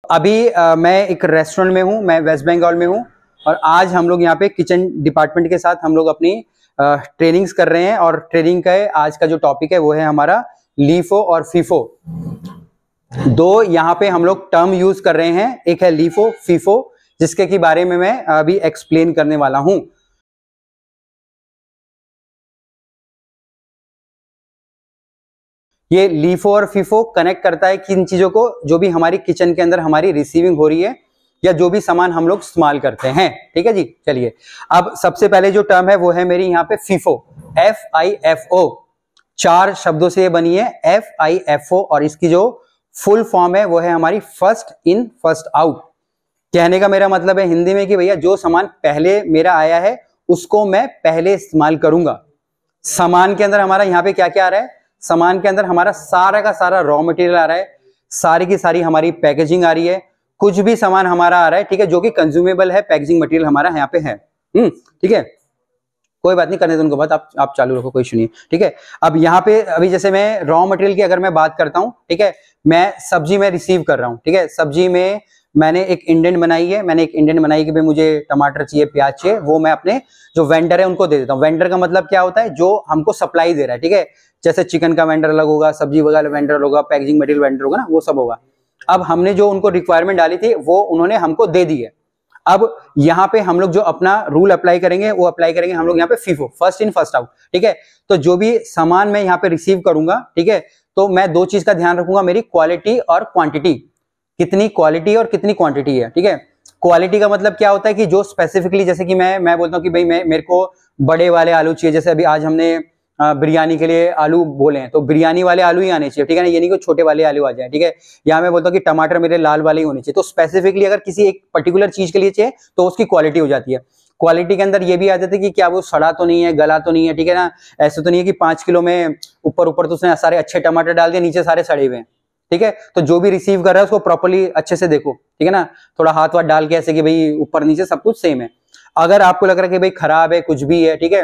अभी मैं एक रेस्टोरेंट में हूँ, मैं वेस्ट बंगाल में हूँ और आज हम लोग यहाँ पे किचन डिपार्टमेंट के साथ हम लोग अपनी ट्रेनिंग्स कर रहे हैं और ट्रेनिंग का आज का जो टॉपिक है वो है हमारा लीफो और फीफो। दो यहाँ पे हम लोग टर्म यूज कर रहे हैं, एक है लीफो, फीफो, जिसके के बारे में मैं अभी एक्सप्लेन करने वाला हूँ। ये लीफो और फीफो कनेक्ट करता है किन चीजों को, जो भी हमारी किचन के अंदर हमारी रिसीविंग हो रही है या जो भी सामान हम लोग इस्तेमाल करते हैं। ठीक है जी, चलिए अब सबसे पहले जो टर्म है वो है मेरी यहाँ पे फीफो, FIFO। 4 शब्दों से ये बनी है FIFO और इसकी जो फुल फॉर्म है वो है हमारी फर्स्ट इन फर्स्ट आउट। कहने का मेरा मतलब है हिंदी में कि भैया जो सामान पहले मेरा आया है उसको मैं पहले इस्तेमाल करूंगा। सामान के अंदर हमारा यहाँ पे क्या क्या आ रहा है, सामान के अंदर हमारा सारा का सारा रॉ मटेरियल आ रहा है, सारी की सारी हमारी पैकेजिंग आ रही है, कुछ भी सामान हमारा आ रहा है, ठीक है, जो कि कंज्यूमेबल है, पैकेजिंग मटेरियल हमारा यहाँ पे है। ठीक है, कोई बात नहीं, करने दो उनको बात, आप चालू रखो, कोई इशू नहीं। ठीक है, अब यहाँ पे अभी जैसे मैं रॉ मटेरियल की अगर मैं बात करता हूँ, ठीक है, मैं सब्जी में रिसीव कर रहा हूँ। ठीक है, सब्जी में मैंने एक इंडेंट बनाई है, मैंने एक इंडेंट बनाई कि भाई मुझे टमाटर चाहिए, प्याज चाहिए, वो मैं अपने जो वेंडर है उनको दे देता हूँ। वेंडर का मतलब क्या होता है, जो हमको सप्लाई दे रहा है। ठीक है, जैसे चिकन का वेंडर अलग होगा, सब्जी वगैरह वेंडर होगा, पैकेजिंग मटेरियल वेंडर होगा ना, वो सब होगा। अब हमने जो उनको रिक्वायरमेंट डाली थी वो उन्होंने हमको दे दी है। अब यहाँ पे हम लोग जो अपना रूल अप्लाई करेंगे वो अप्लाई करेंगे हम लोग यहाँ पे FIFO, first in first out. ठीक है, तो जो भी सामान मैं यहाँ पे रिसीव करूंगा, ठीक है, तो मैं दो चीज का ध्यान रखूंगा, मेरी क्वालिटी और क्वांटिटी, कितनी क्वालिटी और कितनी क्वांटिटी है। ठीक है, क्वालिटी का मतलब क्या होता है कि जो स्पेसिफिकली, जैसे कि मैं बोलता हूँ कि भाई मेरे को बड़े वाले आलू चाहिए, जैसे अभी आज हमने बिरयानी के लिए आलू बोले हैं तो बिरयानी वाले आलू ही आने चाहिए। ठीक है ना, ये नहीं कि छोटे वाले आलू आ जाए। ठीक है, यहाँ मैं बोलता हूँ कि टमाटर मेरे लाल वाले ही होने चाहिए। तो स्पेसिफिकली अगर किसी एक पर्टिकुलर चीज के लिए चाहिए तो उसकी क्वालिटी हो जाती है। क्वालिटी के अंदर ये भी आ जाता है कि क्या वो सड़ा तो नहीं है, गला तो नहीं है। ठीक है ना, ऐसे तो नहीं है कि 5 किलो में ऊपर ऊपर तो उसने सारे अच्छे टमाटर डाल दिए, नीचे सारे सड़े हुए हैं। ठीक है, तो जो भी रिसीव कर रहा है उसको प्रॉपर्ली अच्छे से देखो। ठीक है ना, थोड़ा हाथ वाथ डाल के ऐसे कि भाई ऊपर नीचे सब कुछ सेम है। अगर आपको लग रहा है कि भाई खराब है, कुछ भी है, ठीक है,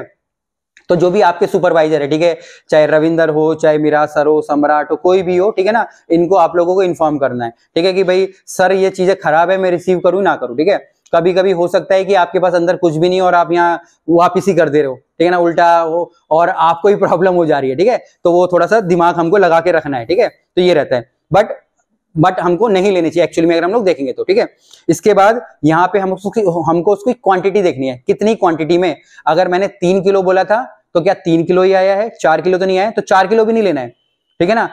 तो जो भी आपके सुपरवाइजर है, ठीक है, चाहे रविंदर हो, चाहे मिराज सर हो, सम्राट हो, कोई भी हो, ठीक है ना, इनको आप लोगों को इन्फॉर्म करना है। ठीक है, कि भाई सर ये चीजें खराब है, मैं रिसीव करूं ना करूं। ठीक है, कभी कभी हो सकता है कि आपके पास अंदर कुछ भी नहीं और आप यहाँ वापिस ही कर दे रहे हो, ठीक है ना, उल्टा हो, और आपको ही प्रॉब्लम हो जा रही है। ठीक है, तो वो थोड़ा सा दिमाग हमको लगा के रखना है। ठीक है, तो ये रहता है, बट हमको नहीं लेनी चाहिए एक्चुअली में, अगर हम लोग देखेंगे तो। ठीक है, इसके बाद यहाँ पे हमको उसकी क्वांटिटी देखनी है, कितनी क्वांटिटी में। अगर मैंने 3 किलो बोला था तो क्या 3 किलो ही आया है, 4 किलो तो नहीं आया, तो 4 किलो भी नहीं लेना है। ठीक है ना,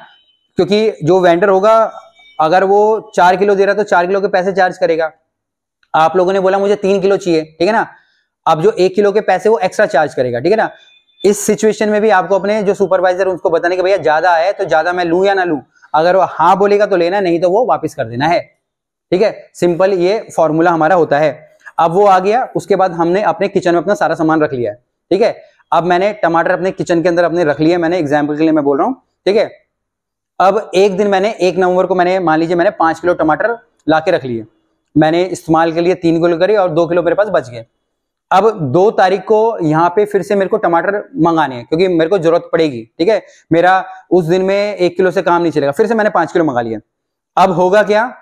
क्योंकि जो वेंडर होगा अगर वो 4 किलो दे रहा है तो 4 किलो के पैसे चार्ज करेगा। आप लोगों ने बोला मुझे 3 किलो चाहिए, ठीक है ना, अब जो 1 किलो के पैसे वो एक्स्ट्रा चार्ज करेगा। ठीक है ना, इस सिचुएशन में भी आपको अपने जो सुपरवाइजर उसको बताने के भैया ज्यादा आया है तो ज्यादा मैं लूं या ना लूं। अगर वो हाँ बोलेगा तो लेना, नहीं तो वो वापस कर देना है। ठीक है, सिंपल ये फॉर्मूला हमारा होता है। अब वो आ गया, उसके बाद हमने अपने किचन में अपना सारा सामान रख लिया है। ठीक है, अब मैंने टमाटर अपने किचन के अंदर अपने रख लिया, मैंने एग्जाम्पल के लिए मैं बोल रहा हूं। ठीक है, अब एक दिन मैंने 1 नवंबर को मैंने मान लीजिए मैंने 5 किलो टमाटर ला के रख लिए, मैंने इस्तेमाल के लिए 3 किलो करे और 2 किलो मेरे पास बच गए। अब 2 तारीख को यहाँ पे फिर से मेरे को टमाटर मंगाने हैं क्योंकि मेरे को जरूरत पड़ेगी। ठीक है, मेरा उस दिन में 1 किलो से काम नहीं चलेगा, फिर से मैंने 5 किलो मंगा लिया। अब होगा क्या,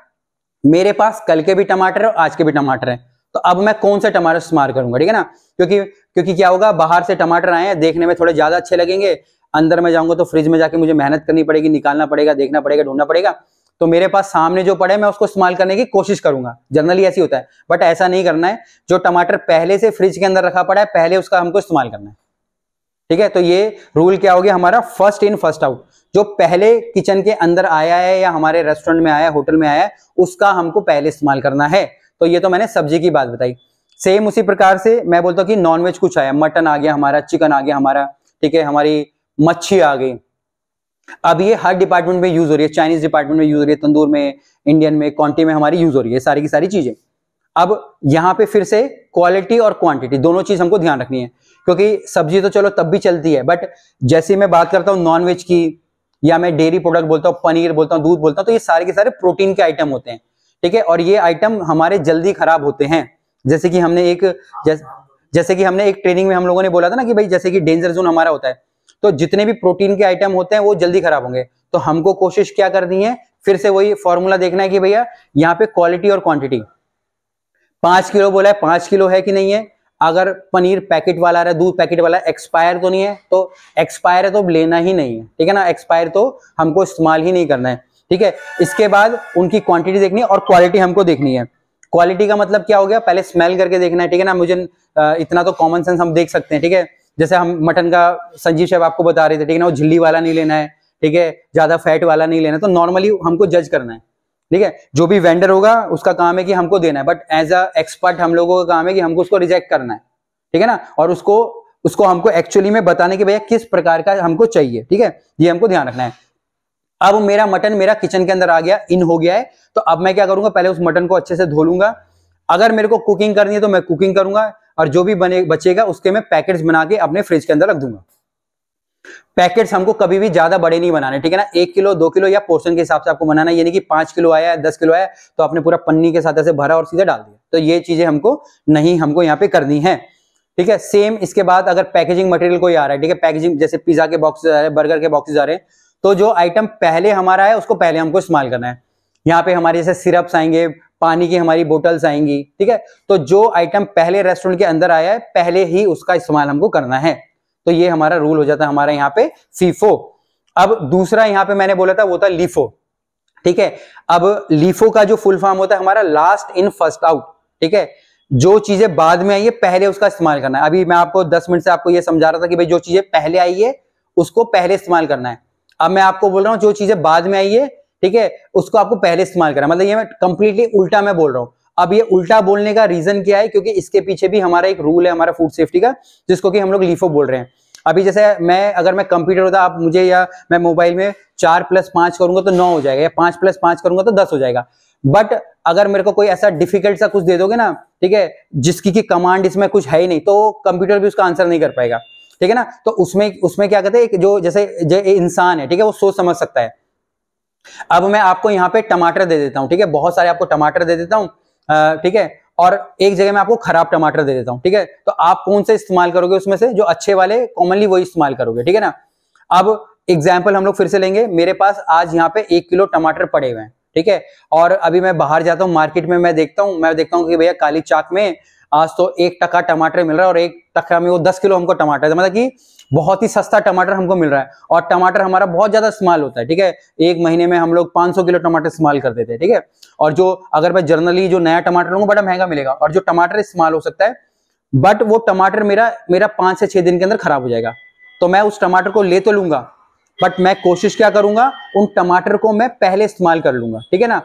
मेरे पास कल के भी टमाटर है और आज के भी टमाटर है, तो अब मैं कौन सा टमाटर इस्तेमाल करूंगा। ठीक है ना, क्योंकि क्या होगा, बाहर से टमाटर आए हैं, देखने में थोड़े ज्यादा अच्छे लगेंगे, अंदर में जाऊंगा तो फ्रिज में जाके मुझे मेहनत करनी पड़ेगी, निकालना पड़ेगा, देखना पड़ेगा, ढूंढना पड़ेगा। तो मेरे पास सामने जो पड़े मैं उसको इस्तेमाल करने की कोशिश करूंगा, जनरली ऐसी होता है, बट ऐसा नहीं करना है। जो टमाटर पहले से फ्रिज के अंदर रखा पड़ा है पहले उसका हमको इस्तेमाल करना है। ठीक है, तो ये रूल क्या हो गया हमारा, फर्स्ट इन फर्स्ट आउट। जो पहले किचन के अंदर आया है या हमारे रेस्टोरेंट में आया है, होटल में आया है, उसका हमको पहले इस्तेमाल करना है। तो ये तो मैंने सब्जी की बात बताई। सेम उसी प्रकार से मैं बोलता हूँ कि नॉनवेज कुछ आया, मटन आ गया हमारा, चिकन आ गया हमारा, ठीक है, हमारी मच्छी आ गई। अब ये हर डिपार्टमेंट में यूज हो रही है, चाइनीज डिपार्टमेंट में यूज हो रही है, तंदूर में, इंडियन में, क्वांटी में हमारी यूज हो रही है, सारी की सारी चीजें। अब यहाँ पे फिर से क्वालिटी और क्वांटिटी दोनों चीज हमको ध्यान रखनी है, क्योंकि सब्जी तो चलो तब भी चलती है, बट जैसे मैं बात करता हूँ नॉनवेज की या मैं डेयरी प्रोडक्ट बोलता हूँ, पनीर बोलता हूँ, दूध बोलता हूँ, तो ये सारे के सारे प्रोटीन के आइटम होते हैं। ठीक है, और ये आइटम हमारे जल्दी खराब होते हैं। जैसे कि हमने एक ट्रेनिंग में हम लोगों ने बोला था ना कि भाई जैसे कि डेंजर जोन हमारा होता है, तो जितने भी प्रोटीन के आइटम होते हैं वो जल्दी खराब होंगे। तो हमको कोशिश क्या करनी है फिर से वही फॉर्मूला देखना है कि भैया यहाँ पे क्वालिटी और क्वांटिटी, 5 किलो बोला है, 5 किलो है कि नहीं है। अगर पनीर पैकेट वाला आ रहा है, दूध पैकेट वाला, एक्सपायर तो नहीं है, तो एक्सपायर है तो लेना ही नहीं है, ठीक है ना, एक्सपायर तो हमको इस्तेमाल ही नहीं करना है, ठीक है। इसके बाद उनकी क्वांटिटी देखनी है और क्वालिटी हमको देखनी है। क्वालिटी का मतलब क्या हो गया, पहले स्मेल करके देखना है, ठीक है ना। मुझे इतना तो कॉमन सेंस हम देख सकते हैं, ठीक है। जैसे हम मटन का संजीव शेफ आपको बता रहे थे, ठीक है ना, वो झिल्ली वाला नहीं लेना है, ठीक है, ज्यादा फैट वाला नहीं लेना है, तो नॉर्मली हमको जज करना है, ठीक है। जो भी वेंडर होगा उसका काम है कि हमको देना है, बट एज अ एक्सपर्ट हम लोगों का काम है कि हमको उसको रिजेक्ट करना है, ठीक है ना, और उसको हमको एक्चुअली में बताने के भैया किस प्रकार का हमको चाहिए, ठीक है, ये हमको ध्यान रखना है। अब मेरा मटन मेरा किचन के अंदर आ गया, इन हो गया है, तो अब मैं क्या करूंगा, पहले उस मटन को अच्छे से धो लूंगा। अगर मेरे को कुकिंग करनी है तो मैं कुकिंग करूंगा, और जो भी बचेगा उसके मैं पैकेट्स बना के अपने फ्रिज के अंदर रख दूंगा। पैकेट्स हमको कभी भी ज्यादा बड़े नहीं बनाने, ठीक है ना, 1 किलो 2 किलो या पोर्शन के हिसाब से आपको बनाना है, ये नहीं कि 5 किलो आया 10 किलो आया तो आपने पूरा पन्नी के साथ ऐसे भरा और सीधा डाल दिया, तो ये चीजें हमको यहाँ पे करनी है, ठीक है। सेम इसके बाद अगर पैकेजिंग मटेरियल कोई आ रहा है, ठीक है, पैकेजिंग जैसे पिज्जा के बॉक्सेस आ रहे हैं, बर्गर के बॉक्सेस आ रहे हैं, तो जो आइटम पहले हमारा है उसको पहले हमको इस्तेमाल करना है। यहाँ पे हमारे जैसे सिरप्स आएंगे, पानी की हमारी बोतल्स आएंगी, ठीक है, तो जो आइटम पहले रेस्टोरेंट के अंदर आया है पहले ही उसका इस्तेमाल हमको करना है, तो ये हमारा रूल हो जाता है हमारा यहाँ पे फीफो। अब दूसरा यहाँ पे मैंने बोला था वो था लीफो, ठीक है। अब लीफो का जो फुल फॉर्म होता है हमारा लास्ट इन फर्स्ट आउट, ठीक है, जो चीजें बाद में आई है पहले उसका इस्तेमाल करना है। अभी मैं आपको 10 मिनट से आपको ये समझा रहा था कि भाई जो चीजें पहले आई है उसको पहले इस्तेमाल करना है। अब मैं आपको बोल रहा हूं जो चीजें बाद में आई है, ठीक है, उसको आपको पहले इस्तेमाल करना है, मतलब ये मैं कंप्लीटली उल्टा मैं बोल रहा हूं। अब ये उल्टा बोलने का रीजन क्या है, क्योंकि इसके पीछे भी हमारा एक रूल है हमारा फूड सेफ्टी का, जिसको कि हम लोग लीफो बोल रहे हैं। अभी जैसे अगर मैं कंप्यूटर होता आप मुझे, या मैं मोबाइल में 4 + 5 करूंगा तो 9 हो जाएगा, या 5 + 5 करूंगा तो 10 हो जाएगा। बट अगर मेरे को कोई ऐसा डिफिकल्ट सा कुछ दे दोगे ना, ठीक है, जिसकी की कमांड इसमें कुछ है ही नहीं, तो कंप्यूटर भी उसका आंसर नहीं कर पाएगा, ठीक है ना। तो उसमें क्या कहते हैं, जो जैसे जो इंसान है, ठीक है, वो सोच समझ सकता है। अब मैं आपको यहाँ पे टमाटर दे देता हूँ, ठीक है, बहुत सारे आपको टमाटर दे देता हूँ, ठीक है, और एक जगह में आपको खराब टमाटर दे देता हूँ, ठीक है, तो आप कौन से इस्तेमाल करोगे उसमें से, जो अच्छे वाले कॉमनली वही इस्तेमाल करोगे, ठीक है ना। अब एग्जाम्पल हम लोग फिर से लेंगे, मेरे पास आज यहाँ पे 1 किलो टमाटर पड़े हुए हैं, ठीक है, और अभी मैं बाहर जाता हूँ मार्केट में, मैं देखता हूँ कि भैया काली चाक में आज तो 1 टका टमाटर मिल रहा है, और 1 टका में वो 10 किलो हमको टमाटर है, मतलब कि बहुत ही सस्ता टमाटर हमको मिल रहा है, और टमाटर हमारा बहुत ज्यादा इस्तेमाल होता है, ठीक है, एक महीने में हम लोग 500 किलो टमाटर इस्तेमाल कर देते हैं, ठीक है। और जो अगर मैं जनरली जो नया टमाटर लूंगा बड़ा महंगा मिलेगा, और जो टमाटर इस्तेमाल हो सकता है, बट वो टमाटर मेरा 5 से 6 दिन के अंदर खराब हो जाएगा, तो मैं उस टमाटर को ले तो लूंगा, बट मैं कोशिश क्या करूंगा, उन टमाटर को मैं पहले इस्तेमाल कर लूंगा, ठीक है ना।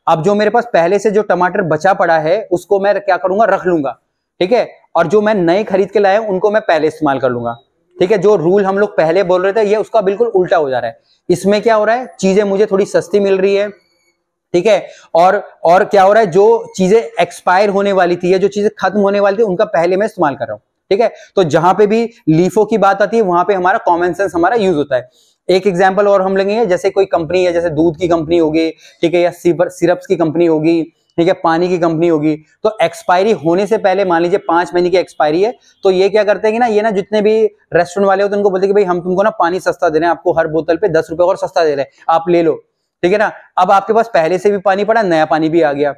अब जो मेरे पास पहले से जो टमाटर बचा पड़ा है उसको मैं क्या करूंगा, रख लूंगा, ठीक है, और जो मैं नए खरीद के लाया उनको मैं पहले इस्तेमाल कर लूंगा, ठीक है। जो रूल हम लोग पहले बोल रहे थे ये उसका बिल्कुल उल्टा हो जा रहा है। इसमें क्या हो रहा है, चीजें मुझे थोड़ी सस्ती मिल रही है, ठीक है, और क्या हो रहा है, जो चीजें एक्सपायर होने वाली थी या जो चीजें खत्म होने वाली थी उनका पहले मैं इस्तेमाल कर रहा हूं, ठीक है। तो जहां पे भी लीफो की बात आती है वहां पे हमारा कॉमन सेंस हमारा यूज होता है। एक एग्जांपल और हम लेंगे, जैसे कोई कंपनी है, जैसे दूध की कंपनी होगी, ठीक है, या सिरप्स की कंपनी होगी, ठीक है, पानी की कंपनी होगी, तो एक्सपायरी होने से पहले मान लीजिए 5 महीने की एक्सपायरी है, तो ये क्या करते हैं कि ना, ये ना जितने भी रेस्टोरेंट वाले होते हैं उनको बोलते हैं कि भाई हम तुमको ना पानी सस्ता दे रहे हैं, आपको हर बोतल पे 10 रुपए और सस्ता दे रहे हैं, आप ले लो, ठीक है ना। अब आपके पास पहले से भी पानी पड़ा, नया पानी भी आ गया,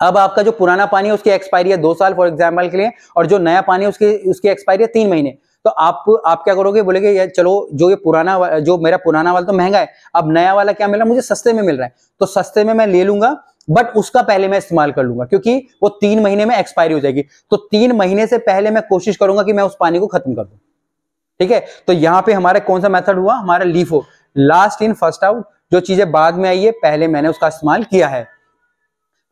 अब आपका जो पुराना पानी है उसकी एक्सपायरी है 2 साल फॉर एग्जाम्पल के लिए, और जो नया पानी है उसकी एक्सपायरी है 3 महीने, तो आप क्या करोगे, बोलेगे यार चलो जो मेरा पुराना वाला तो महंगा है, अब नया वाला क्या मिल रहा है, मुझे सस्ते में मिल रहा है, तो सस्ते में मैं ले लूंगा, बट उसका पहले मैं इस्तेमाल कर लूंगा, क्योंकि वो 3 महीने में एक्सपायरी हो जाएगी, तो 3 महीने से पहले मैं कोशिश करूंगा कि मैं उस पानी को खत्म कर दूं, ठीक है। तो यहां पे हमारा कौन सा मेथड हुआ, हमारा LIFO, last in first out, जो चीजें बाद में आई है पहले मैंने उसका इस्तेमाल किया है।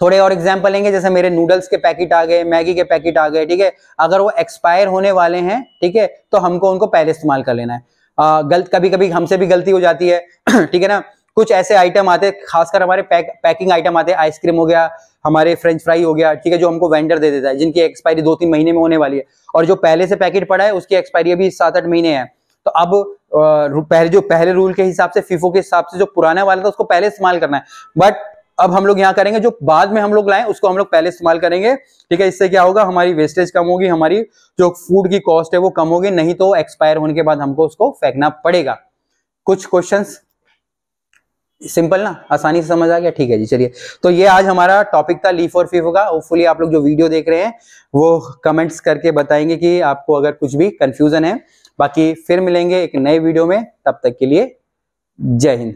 थोड़े और एग्जांपल लेंगे, जैसे मेरे नूडल्स के पैकेट आ गए, मैगी के पैकेट आ गए, ठीक है, अगर वो एक्सपायर होने वाले हैं, ठीक है, तो हमको उनको पहले इस्तेमाल कर लेना है। कभी कभी हमसे भी गलती हो जाती है, ठीक है ना, कुछ ऐसे आइटम आते हैं, खासकर हमारे पैकिंग आइटम आते हैं, आइसक्रीम हो गया, हमारे फ्रेंच फ्राई हो गया, ठीक है, जो हमको वेंडर दे देता है, जिनकी एक्सपायरी 2-3 महीने में होने वाली है, और जो पहले से पैकेट पड़ा है उसकी एक्सपायरी अभी 7-8 महीने है, तो अब पहले रूल के हिसाब से, फीफो के हिसाब से जो पुराना वाला था उसको पहले इस्तेमाल करना है, बट अब हम लोग यहाँ करेंगे जो बाद में हम लोग लाएं उसको हम लोग पहले इस्तेमाल करेंगे, ठीक है। इससे क्या होगा, हमारी वेस्टेज कम होगी, हमारी जो फूड की कॉस्ट है वो कम होगी, नहीं तो एक्सपायर होने के बाद हमको उसको फेंकना पड़ेगा। कुछ क्वेश्चंस? सिंपल ना, आसानी से समझ आ गया, ठीक है जी। चलिए, तो ये आज हमारा टॉपिक था लीफ और फीफो का। होपफुली आप लोग जो वीडियो देख रहे हैं वो कमेंट्स करके बताएंगे कि आपको अगर कुछ भी कंफ्यूजन है। बाकी फिर मिलेंगे एक नए वीडियो में, तब तक के लिए जय हिंद।